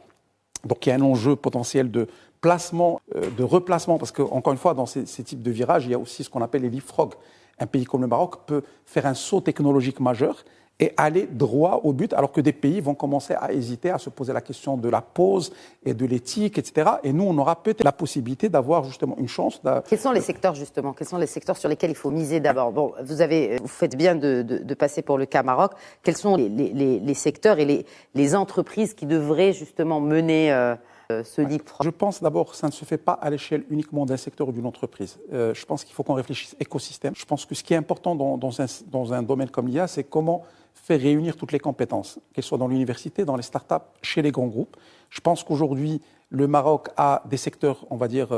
Speaker 3: Donc il y a un enjeu potentiel de placement, de replacement, parce qu'encore une fois, dans ces types de virages, il y a aussi ce qu'on appelle les leapfrogs. Un pays comme le Maroc peut faire un saut technologique majeur et aller droit au but, alors que des pays vont commencer à hésiter, à se poser la question de la pause et de l'éthique, etc. Et nous, on aura peut-être la possibilité d'avoir justement une chance.
Speaker 1: Quels sont les secteurs justement? Quels sont les secteurs sur lesquels il faut miser d'abord? Bon, vous faites bien de passer pour le cas Maroc. Quels sont les secteurs et les entreprises qui devraient justement mener ce leapfrog?
Speaker 3: Je pense d'abord que ça ne se fait pas à l'échelle uniquement d'un secteur ou d'une entreprise. Je pense qu'il faut qu'on réfléchisse écosystème. Je pense que ce qui est important dans un domaine comme l'IA, c'est comment faire réunir toutes les compétences, qu'elles soient dans l'université, dans les startups, chez les grands groupes. Je pense qu'aujourd'hui, le Maroc a des secteurs, on va dire,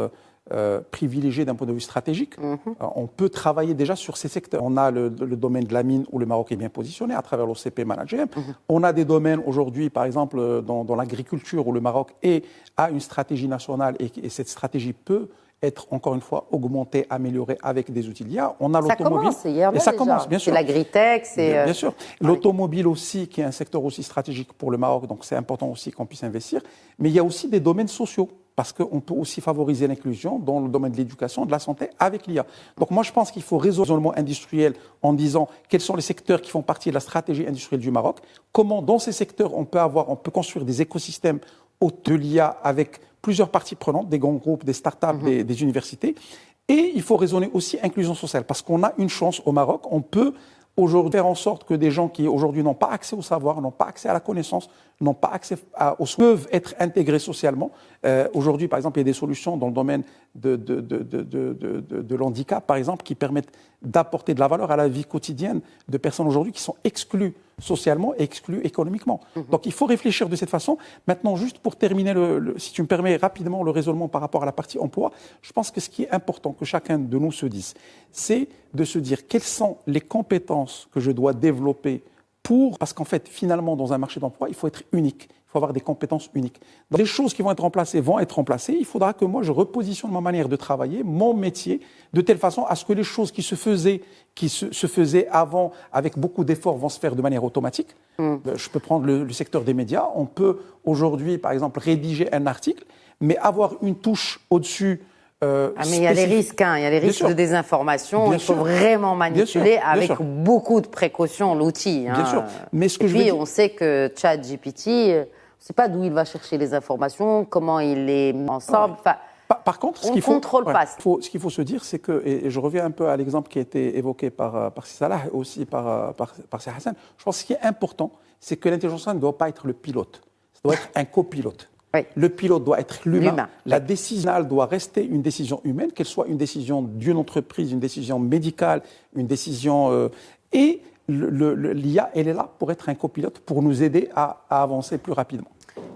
Speaker 3: privilégiés d'un point de vue stratégique. On peut travailler déjà sur ces secteurs. On a le domaine de la mine où le Maroc est bien positionné à travers l'OCP Managem. On a des domaines aujourd'hui, par exemple, dans l'agriculture où le Maroc a une stratégie nationale et cette stratégie peut être encore une fois augmentée, améliorée avec des outils d'IA. On a l'automobile.
Speaker 1: Et ça commence, bien sûr. C'est l'agritech, c'est...
Speaker 3: Bien sûr. L'automobile aussi, qui est un secteur aussi stratégique pour le Maroc, donc c'est important aussi qu'on puisse investir. Mais il y a aussi des domaines sociaux, parce qu'on peut aussi favoriser l'inclusion dans le domaine de l'éducation, de la santé, avec l'IA. Donc moi, je pense qu'il faut résoudre le raisonnement industriel en disant quels sont les secteurs qui font partie de la stratégie industrielle du Maroc, comment dans ces secteurs on peut construire des écosystèmes de l'IA avec plusieurs parties prenantes, des grands groupes, des startups, des universités. Et il faut raisonner aussi inclusion sociale, parce qu'on a une chance au Maroc, on peut aujourd'hui faire en sorte que des gens qui aujourd'hui n'ont pas accès au savoir, n'ont pas accès à la connaissance, n'ont pas accès aux soins, peuvent être intégrés socialement. Aujourd'hui, par exemple, il y a des solutions dans le domaine de l'handicap, par exemple, qui permettent d'apporter de la valeur à la vie quotidienne de personnes aujourd'hui qui sont exclues socialement et exclues économiquement. Donc il faut réfléchir de cette façon. Maintenant, juste pour terminer, si tu me permets rapidement le raisonnement par rapport à la partie emploi, je pense que ce qui est important que chacun de nous se dise, c'est de se dire quelles sont les compétences que je dois développer parce qu'en fait, finalement, dans un marché d'emploi, il faut être unique. Il faut avoir des compétences uniques. Donc, les choses qui vont être remplacées. Il faudra que moi, je repositionne ma manière de travailler, mon métier, de telle façon à ce que les choses qui se faisaient avant avec beaucoup d'efforts vont se faire de manière automatique. Je peux prendre le secteur des médias. On peut aujourd'hui, par exemple, rédiger un article, mais avoir une touche au-dessus.
Speaker 1: Mais il y a les risques, il y a les risques de désinformation. Il faut vraiment manipuler avec beaucoup de précautions l'outil.
Speaker 3: Bien sûr. Mais ce que
Speaker 1: on sait que ChatGPT, on ne sait pas d'où il va chercher les informations, comment il les met ensemble. Enfin,
Speaker 3: par contre,
Speaker 1: on ne contrôle pas.
Speaker 3: Ce qu'il faut se dire, c'est que, et je reviens un peu à l'exemple qui a été évoqué par Salah et aussi par Hassan, je pense que ce qui est important, c'est que l'intelligence artificielle ne doit pas être le pilote, ça doit être un copilote.
Speaker 1: Oui.
Speaker 3: Le pilote doit être l'humain. La décision doit rester une décision humaine, qu'elle soit une décision d'une entreprise, une décision médicale, une décision... et l'IA, elle est là pour être un copilote, pour nous aider à avancer plus rapidement.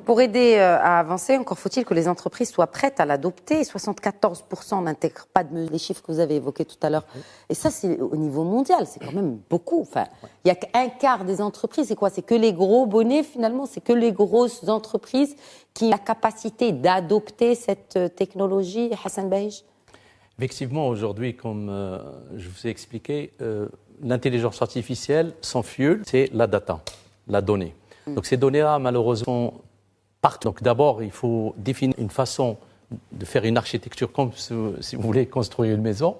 Speaker 1: Pour aider à avancer, encore faut-il que les entreprises soient prêtes à l'adopter. 74% n'intègrent pas les chiffres que vous avez évoqués tout à l'heure. Et ça, c'est au niveau mondial, c'est quand même beaucoup. Enfin, il n'y a qu'un quart des entreprises. C'est quoi? C'est que les gros bonnets, finalement? C'est que les grosses entreprises qui ont la capacité d'adopter cette technologie, Hassan Bahij?
Speaker 2: Effectivement, aujourd'hui, comme je vous ai expliqué, l'intelligence artificielle, son fuel, c'est la data, la donnée. Donc ces données-là, malheureusement, partent. Donc d'abord, il faut définir une façon de faire une architecture comme si vous voulez construire une maison.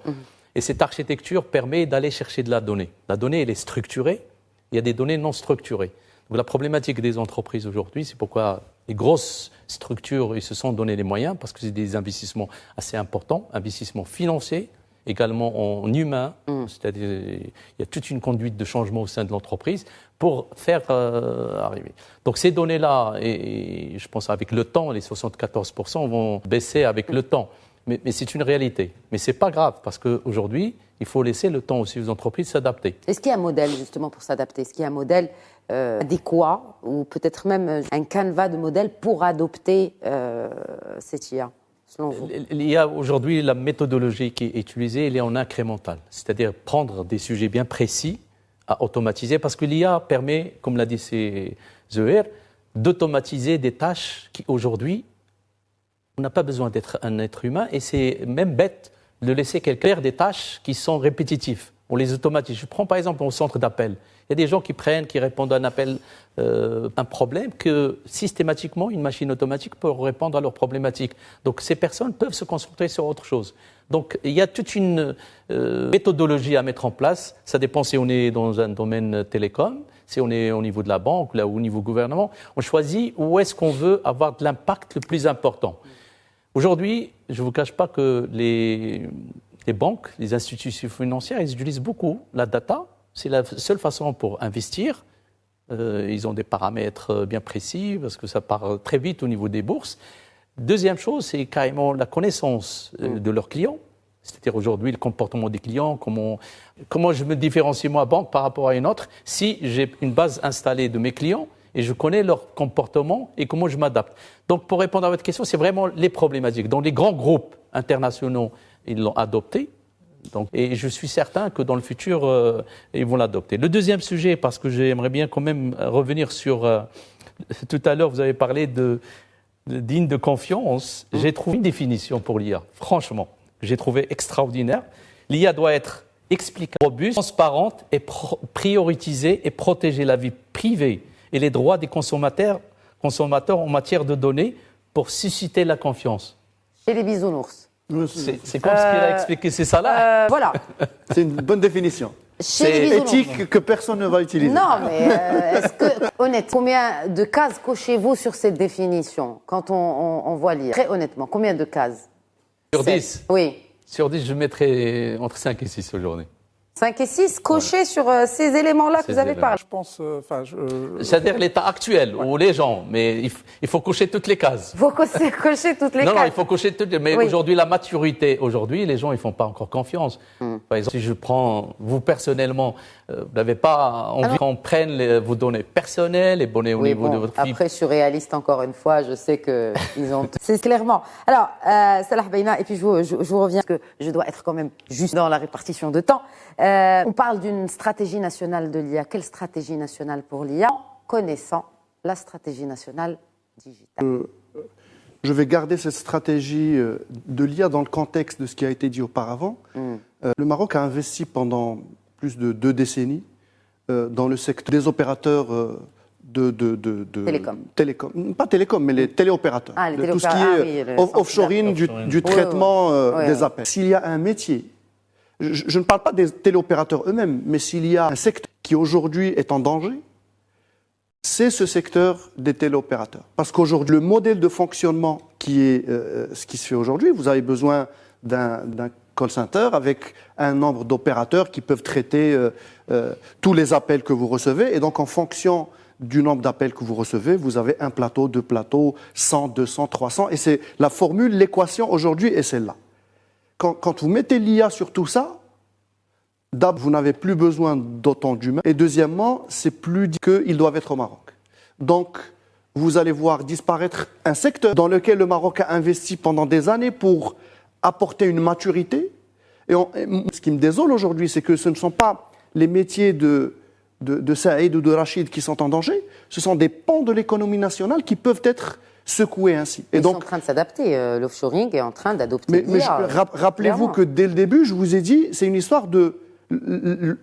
Speaker 2: Et cette architecture permet d'aller chercher de la donnée. La donnée, elle est structurée. Il y a des données non structurées. Donc la problématique des entreprises aujourd'hui, c'est pourquoi les grosses structures, ils se sont donné les moyens, parce que c'est des investissements assez importants, investissements financiers, également en humain, c'est-à-dire il y a toute une conduite de changement au sein de l'entreprise pour faire arriver. Donc ces données-là, et je pense avec le temps, les 74% vont baisser avec le temps. Mais c'est une réalité. Mais ce n'est pas grave, parce qu'aujourd'hui, il faut laisser le temps aussi aux entreprises s'adapter.
Speaker 1: Est-ce qu'il y a un modèle justement pour s'adapter? Est-ce qu'il y a un modèle adéquat, ou peut-être même un canevas de modèles pour adopter cette IA?
Speaker 2: Il y a aujourd'hui la méthodologie qui est utilisée, elle est en incrémental, c'est-à-dire prendre des sujets bien précis à automatiser, parce que l'IA permet, comme l'a dit Zouheir, d'automatiser des tâches qui aujourd'hui On n'a pas besoin d'être un être humain et c'est même bête de laisser quelqu'un faire des tâches qui sont répétitives. On les automatise. Je prends par exemple au centre d'appel. Il y a des gens qui répondent à un appel, un problème que systématiquement une machine automatique peut répondre à leurs problématiques. Donc ces personnes peuvent se concentrer sur autre chose. Donc il y a toute une méthodologie à mettre en place. Ça dépend si on est dans un domaine télécom, si on est au niveau de la banque, là, ou au niveau gouvernement. On choisit où est-ce qu'on veut avoir de l'impact le plus important. Aujourd'hui, je ne vous cache pas que les banques, les institutions financières, ils utilisent beaucoup la data. C'est la seule façon pour investir. Ils ont des paramètres bien précis parce que ça part très vite au niveau des bourses. Deuxième chose, c'est carrément la connaissance de leurs clients. C'est-à-dire aujourd'hui le comportement des clients, comment je me différencie moi, banque, par rapport à une autre, si j'ai une base installée de mes clients et je connais leur comportement et comment je m'adapte. Donc pour répondre à votre question, c'est vraiment les problématiques. Dans les grands groupes internationaux, ils l'ont adopté. Donc, et je suis certain que dans le futur, ils vont l'adopter. Le deuxième sujet, parce que j'aimerais bien quand même revenir sur... tout à l'heure, vous avez parlé de digne de confiance. J'ai trouvé une définition pour l'IA, franchement, que j'ai trouvé extraordinaire. L'IA doit être explicable, robuste, transparente et prioritisée et protéger la vie privée et les droits des consommateurs en matière de données pour susciter la confiance.
Speaker 1: Chez les bisounours.
Speaker 2: C'est comme ce qu'il a expliqué, c'est ça là.
Speaker 1: Voilà.
Speaker 4: C'est une bonne définition.
Speaker 1: C'est
Speaker 4: éthique que personne ne va utiliser.
Speaker 1: Non, mais est-ce que, honnête, combien de cases cochez-vous sur cette définition quand on voit lire? Très honnêtement, combien de cases?
Speaker 2: Sur 10?
Speaker 1: Oui.
Speaker 2: Sur 10, je mettrais entre 5 et 6 aujourd'hui.
Speaker 1: 5 et 6 cochés sur ces éléments-là que vous avez parlé.
Speaker 3: Je pense,
Speaker 2: c'est-à-dire l'état actuel, ou les gens, mais il faut cocher toutes les cases.
Speaker 1: Il faut cocher toutes les cases.
Speaker 2: Non, il faut cocher toutes les... Mais aujourd'hui, la maturité, les gens, ils font pas encore confiance. Par exemple, si je prends, vous personnellement, vous n'avez pas envie qu'on prenne vos données personnelles, les données au niveau de votre vie.
Speaker 1: Après, je suis réaliste encore une fois, je sais qu'ils ont... C'est clairement. Alors, Salah Beina, et puis je vous reviens, parce que je dois être quand même juste dans la répartition de temps. On parle d'une stratégie nationale de l'IA. Quelle stratégie nationale pour l'IA en connaissant la stratégie nationale digitale?
Speaker 4: Je vais garder cette stratégie de l'IA dans le contexte de ce qui a été dit auparavant. Le Maroc a investi pendant plus de 2 décennies dans le secteur des opérateurs télécom. Pas télécom, mais les téléopérateurs. Tout ce qui est offshoring du traitement des appels. S'il y a un métier, je ne parle pas des téléopérateurs eux-mêmes, mais s'il y a un secteur qui aujourd'hui est en danger, c'est ce secteur des téléopérateurs. Parce qu'aujourd'hui, le modèle de fonctionnement qui est ce qui se fait aujourd'hui, vous avez besoin d'un call center avec un nombre d'opérateurs qui peuvent traiter tous les appels que vous recevez. Et donc, en fonction du nombre d'appels que vous recevez, vous avez un plateau, 2 plateaux, 100, 200, 300. Et c'est la formule, l'équation aujourd'hui est celle-là. Quand vous mettez l'IA sur tout ça, d'abord, vous n'avez plus besoin d'autant d'humains. Et deuxièmement, c'est plus dit qu'ils doivent être au Maroc. Donc, vous allez voir disparaître un secteur dans lequel le Maroc a investi pendant des années pour apporter une maturité. Et ce qui me désole aujourd'hui, c'est que ce ne sont pas les métiers de Saïd ou de Rachid qui sont en danger, ce sont des pans de l'économie nationale qui peuvent être secoués ainsi.
Speaker 1: Ils sont en train de s'adapter. L'offshoring est en train d'adopter l'IA.
Speaker 4: Rappelez-vous que dès le début, je vous ai dit, c'est une histoire de...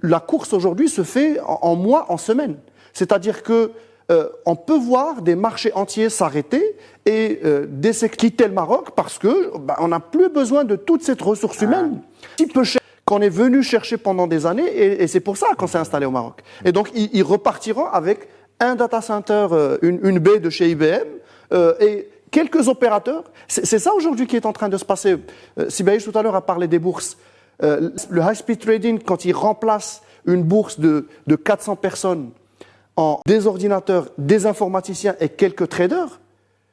Speaker 4: La course aujourd'hui se fait en mois, en semaines. C'est-à-dire que on peut voir des marchés entiers s'arrêter et des secteurs quitter le Maroc parce que on n'a plus besoin de toute cette ressource humaine si peu cher qu'on est venu chercher pendant des années et c'est pour ça qu'on s'est installé au Maroc. Et donc ils repartiront avec un data center, une baie de chez IBM et quelques opérateurs. C'est ça aujourd'hui qui est en train de se passer. Sibaïch tout à l'heure a parlé des bourses. Le high-speed trading, quand il remplace une bourse de 400 personnes en des ordinateurs, des informaticiens et quelques traders,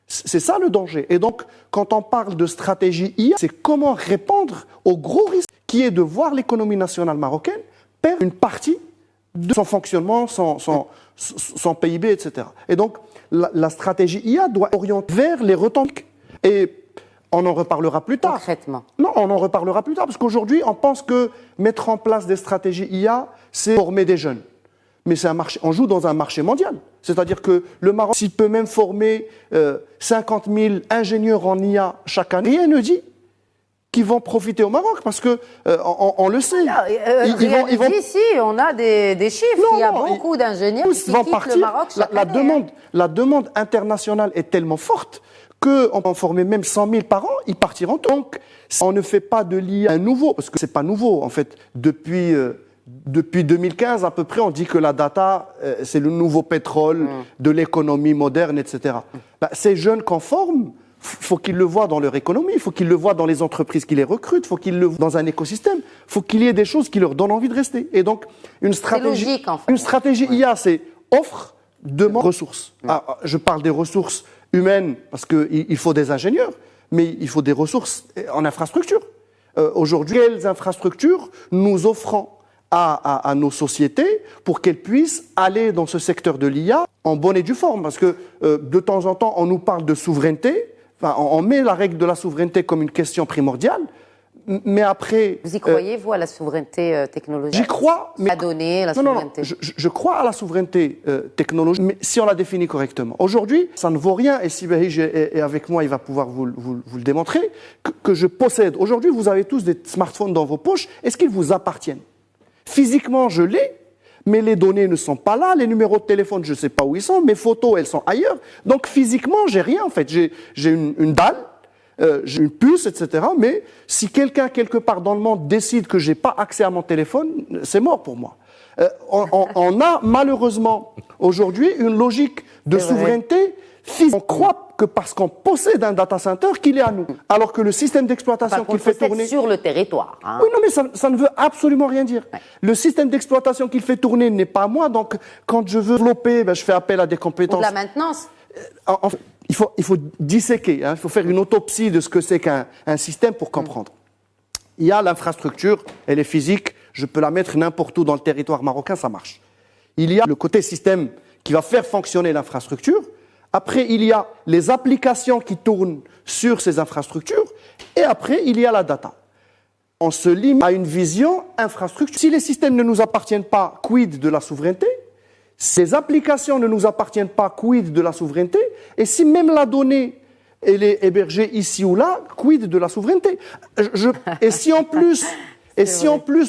Speaker 4: c'est ça le danger. Et donc, quand on parle de stratégie IA, c'est comment répondre au gros risque qui est de voir l'économie nationale marocaine perdre une partie de son fonctionnement, son PIB, etc. Et donc, la stratégie IA doit orienter vers les retentis. Et on en reparlera plus tard.
Speaker 1: Concrètement.
Speaker 4: Non, on en reparlera plus tard, parce qu'aujourd'hui, on pense que mettre en place des stratégies IA, c'est former des jeunes. Mais c'est un marché, on joue dans un marché mondial. C'est-à-dire que le Maroc, s'il peut même former 50 000 ingénieurs en IA chaque année, rien ne dit qu'ils vont profiter au Maroc, parce que on le sait.
Speaker 1: Ils vont... Ici, on a des chiffres.
Speaker 4: Non,
Speaker 1: il y a beaucoup d'ingénieurs qui
Speaker 4: vont
Speaker 1: quittent
Speaker 4: partir.
Speaker 1: le Maroc chaque année.
Speaker 4: La demande internationale est tellement forte qu'on peut en former même 100 000 par an, ils partiront. Donc, on ne fait pas de l'IA un nouveau, parce que c'est pas nouveau, en fait. Depuis 2015, à peu près, on dit que la data, c'est le nouveau pétrole de l'économie moderne, etc. Ces jeunes qu'on forme, faut qu'ils le voient dans leur économie, il faut qu'ils le voient dans les entreprises qui les recrutent, il faut qu'ils le voient dans un écosystème, il faut qu'il y ait des choses qui leur donnent envie de rester. Et donc, une stratégie,
Speaker 1: logique, en fait.
Speaker 4: Une stratégie IA, c'est offre, demande, ressources. Je parle des ressources humaines, parce qu'il faut des ingénieurs, mais il faut des ressources en infrastructure. Aujourd'hui, quelles infrastructures nous offrons à nos sociétés pour qu'elles puissent aller dans ce secteur de l'IA en bonne et due forme? Parce que de temps en temps, on nous parle de souveraineté. Enfin, on met la règle de la souveraineté comme une question primordiale, mais après...
Speaker 1: Vous y croyez, vous, à la souveraineté technologique?
Speaker 4: J'y crois, mais...
Speaker 1: À donner la souveraineté.
Speaker 4: Non, je crois à la souveraineté technologique, mais si on la définit correctement. Aujourd'hui, ça ne vaut rien, et Sibahij est avec moi, il va pouvoir vous le démontrer, que je possède. Aujourd'hui, vous avez tous des smartphones dans vos poches. Est-ce qu'ils vous appartiennent? Physiquement, je l'ai, mais les données ne sont pas là, les numéros de téléphone, je ne sais pas où ils sont, mes photos, elles sont ailleurs. Donc physiquement, j'ai rien en fait. J'ai une dalle, j'ai une puce, etc. Mais si quelqu'un, quelque part dans le monde, décide que je n'ai pas accès à mon téléphone, c'est mort pour moi. On a malheureusement aujourd'hui une logique de souveraineté physique. On croit que parce qu'on possède un data center, qu'il est à nous. Alors que le système d'exploitation qu'il fait tourner...
Speaker 1: sur le territoire. Hein.
Speaker 4: Oui, non, mais ça ne veut absolument rien dire. Ouais. Le système d'exploitation qu'il fait tourner n'est pas à moi, donc quand je veux développer, je fais appel à des compétences...
Speaker 1: Ou de la maintenance.
Speaker 4: Il faut disséquer, hein, il faut faire une autopsie de ce que c'est qu'un système pour comprendre. Il y a l'infrastructure, elle est physique, je peux la mettre n'importe où dans le territoire marocain, ça marche. Il y a le côté système qui va faire fonctionner l'infrastructure. Après, il y a les applications qui tournent sur ces infrastructures. Et après, il y a la data. On se limite à une vision infrastructure. Si les systèmes ne nous appartiennent pas, quid de la souveraineté? Ces applications ne nous appartiennent pas, quid de la souveraineté? Et si même la donnée, elle est hébergée ici ou là, quid de la souveraineté? Et si en plus...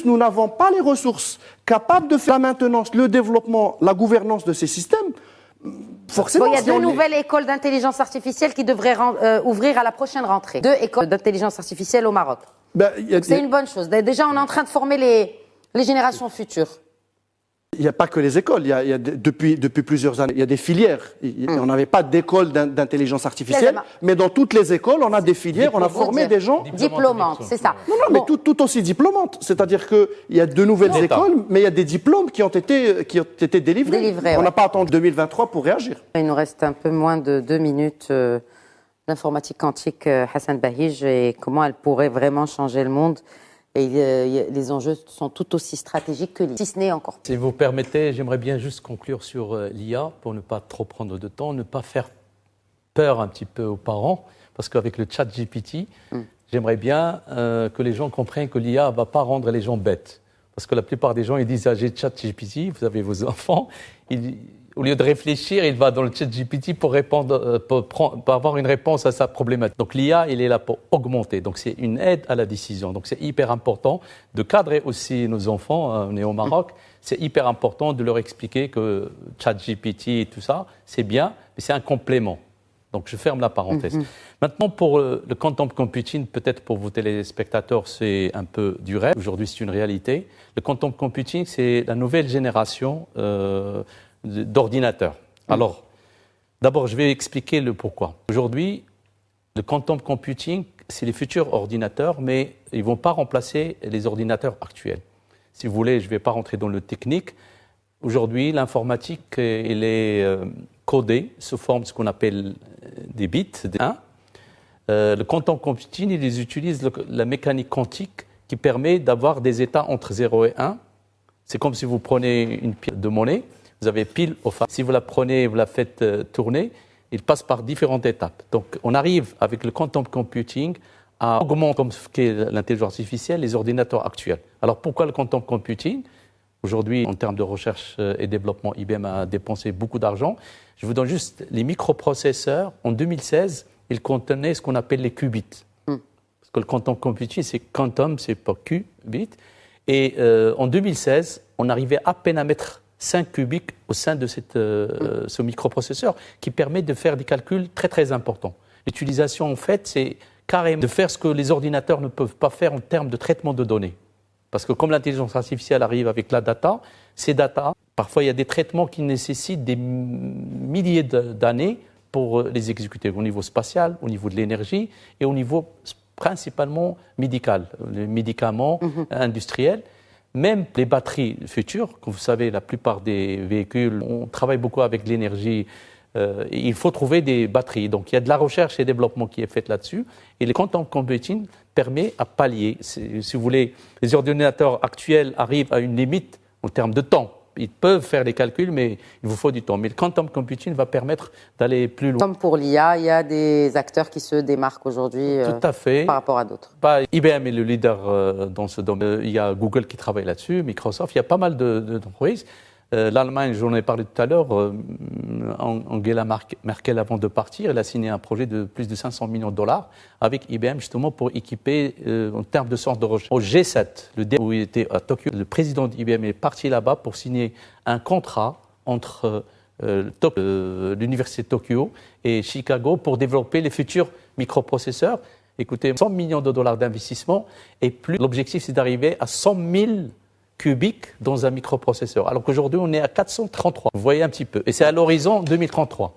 Speaker 4: nous n'avons pas les ressources capables de faire la maintenance, le développement, la gouvernance de ces systèmes, forcément...
Speaker 1: Il y a deux nouvelles écoles d'intelligence artificielle qui devraient ouvrir à la prochaine rentrée. 2 écoles d'intelligence artificielle au Maroc. C'est une bonne chose. Déjà, on est en train de former les générations futures.
Speaker 4: Il n'y a pas que les écoles. Depuis plusieurs années, il y a des filières. On n'avait pas d'école d'intelligence artificielle, mais dans toutes les écoles, on a des filières, on a formé des gens...
Speaker 1: Diplômantes, c'est ça.
Speaker 4: Non, mais tout aussi diplômantes. C'est-à-dire qu'il y a de nouvelles écoles, mais il y a des diplômes qui ont été délivrés. On n'a pas attendu 2023 pour réagir.
Speaker 1: Il nous reste un peu moins de 2 minutes. L'informatique quantique, Hassan Bahij, et comment elle pourrait vraiment changer le monde. Et les enjeux sont tout aussi stratégiques que si ce n'est encore.
Speaker 2: Si vous permettez, j'aimerais bien juste conclure sur l'IA pour ne pas trop prendre de temps, ne pas faire peur un petit peu aux parents, parce qu'avec le chat GPT, j'aimerais bien que les gens comprennent que l'IA ne va pas rendre les gens bêtes. Parce que la plupart des gens, ils disent, j'ai chat GPT, vous avez vos enfants, au lieu de réfléchir, il va dans le chat GPT pour avoir une réponse à sa problématique. Donc l'IA, il est là pour augmenter. Donc c'est une aide à la décision. Donc c'est hyper important de cadrer aussi nos enfants. On est au Maroc. C'est hyper important de leur expliquer que chat GPT et tout ça, c'est bien, mais c'est un complément. Donc je ferme la parenthèse. Maintenant, pour le quantum computing, peut-être pour vous téléspectateurs, c'est un peu du rêve. Aujourd'hui, c'est une réalité. Le quantum computing, c'est la nouvelle génération d'ordinateurs. Alors, d'abord, je vais expliquer le pourquoi. Aujourd'hui, le quantum computing, c'est les futurs ordinateurs, mais ils ne vont pas remplacer les ordinateurs actuels. Si vous voulez, je ne vais pas rentrer dans le technique. Aujourd'hui, l'informatique, elle est codée sous forme de ce qu'on appelle des bits. Le quantum computing, ils utilisent la mécanique quantique qui permet d'avoir des états entre 0 et 1. C'est comme si vous prenez une pièce de monnaie. Vous avez pile ou face. Si vous la prenez et vous la faites tourner, il passe par différentes étapes. Donc, on arrive avec le quantum computing à augmenter, comme ce qu'est l'intelligence artificielle, les ordinateurs actuels. Alors, pourquoi le quantum computing? Aujourd'hui, en termes de recherche et développement, IBM a dépensé beaucoup d'argent. Je vous donne juste les microprocesseurs. En 2016, ils contenaient ce qu'on appelle les qubits. Parce que le quantum computing, c'est quantum, c'est pas qubit. Et en 2016, on arrivait à peine à mettre 5 qubits au sein de ce microprocesseur qui permet de faire des calculs très très importants. L'utilisation, en fait, c'est carrément de faire ce que les ordinateurs ne peuvent pas faire en termes de traitement de données. Parce que comme l'intelligence artificielle arrive avec la data, ces data, parfois il y a des traitements qui nécessitent des milliers d'années pour les exécuter au niveau spatial, au niveau de l'énergie et au niveau principalement médical, les médicaments industriels. Même les batteries futures, comme vous savez, la plupart des véhicules, on travaille beaucoup avec l'énergie. Il faut trouver des batteries. Donc il y a de la recherche et développement qui est faite là-dessus. Et le quantum computing permet à pallier. Si vous voulez, les ordinateurs actuels arrivent à une limite en termes de temps. Ils peuvent faire les calculs, mais il vous faut du temps. Mais le quantum computing va permettre d'aller plus loin.
Speaker 1: Comme pour l'IA, il y a des acteurs qui se démarquent aujourd'hui par rapport à d'autres.
Speaker 2: IBM est le leader dans ce domaine. Il y a Google qui travaille là-dessus, Microsoft, il y a pas mal d'entreprises. L'Allemagne, j'en ai parlé tout à l'heure, Angela Merkel, avant de partir, elle a signé un projet de plus de 500 millions de dollars avec IBM, justement pour équiper, en termes de centre de recherche. Au G7, où il était à Tokyo, le président d'IBM est parti là-bas pour signer un contrat entre l'Université de Tokyo et Chicago pour développer les futurs microprocesseurs. Écoutez, 100 millions de dollars d'investissement et plus. L'objectif, c'est d'arriver à 100 000 cubiques dans un microprocesseur. Alors qu'aujourd'hui, on est à 433. Vous voyez un petit peu. Et c'est à l'horizon 2033.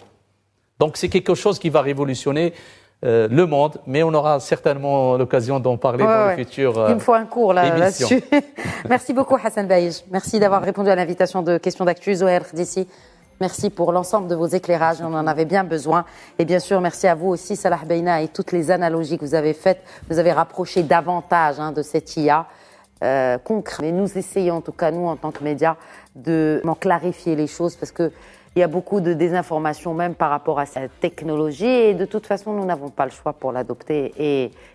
Speaker 2: Donc c'est quelque chose qui va révolutionner le monde, mais on aura certainement l'occasion d'en parler dans le futur.
Speaker 1: Il me faut un cours là-dessus. Merci beaucoup Hassan Baïj. Merci d'avoir répondu à l'invitation de Questions d'Actu. Zoher d'ici. Merci pour l'ensemble de vos éclairages, on en avait bien besoin. Et bien sûr, merci à vous aussi, Salah Beina, et toutes les analogies que vous avez faites. Vous avez rapproché davantage de cette IA concrète. Mais nous essayons, en tout cas nous, en tant que médias, de clarifier les choses parce qu'il y a beaucoup de désinformation même par rapport à cette technologie. Et de toute façon, nous n'avons pas le choix pour l'adopter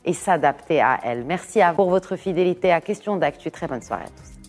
Speaker 1: et s'adapter à elle. Merci à vous pour votre fidélité à Questions d'Actu. Très bonne soirée à tous.